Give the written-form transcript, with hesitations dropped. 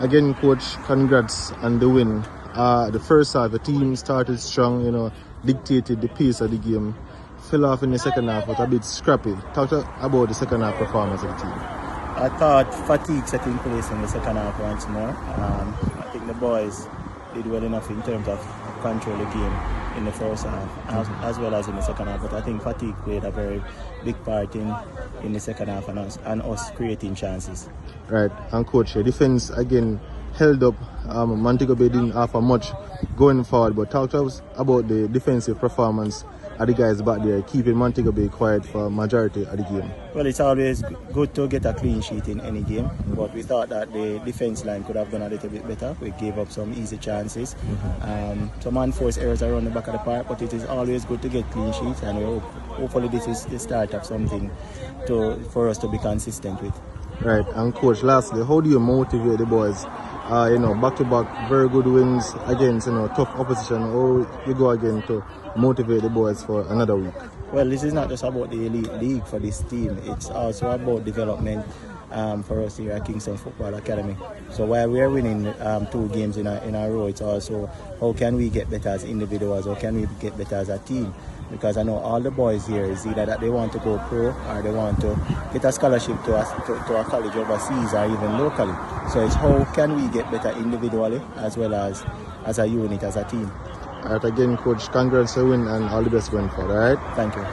Again, coach, congrats on the win. The first half, the team started strong, dictated the pace of the game. Fell off in the second half, but a bit scrappy. Talk about the second half performance of the team. I thought fatigue set in place in the second half once more. I think the boys did well enough in terms of control the game in the first half as well as in the second half, but I think fatigue played a very big part in the second half and us creating chances. Right, and coach, the defense again held up. Montego Bay didn't offer much going forward, but talk to us about the defensive performance of the guys back there, keeping Montego Bay quiet for majority of the game. Well, it's always good to get a clean sheet in any game, but we thought that the defense line could have done a little bit better. We gave up some easy chances, some unforced errors around the back of the park, but it is always good to get clean sheets, and hopefully this is the start of something for us to be consistent with. Right, and coach, lastly, how do you motivate the boys? Back-to-back very good wins against tough opposition. How you go again to motivate the boys for another week? Well, this is not just about the elite league for this team. It's also about development for us here at Kingston Football Academy. So while we are winning 2 games in a row, it's also how can we get better as individuals, or can we get better as a team? Because I know all the boys here is either that they want to go pro or they want to get a scholarship to a college overseas or even locally. So it's how can we get better individually as well as a unit, as a team. Alright, again, coach, congrats on the win and all the best going forward. Alright, thank you.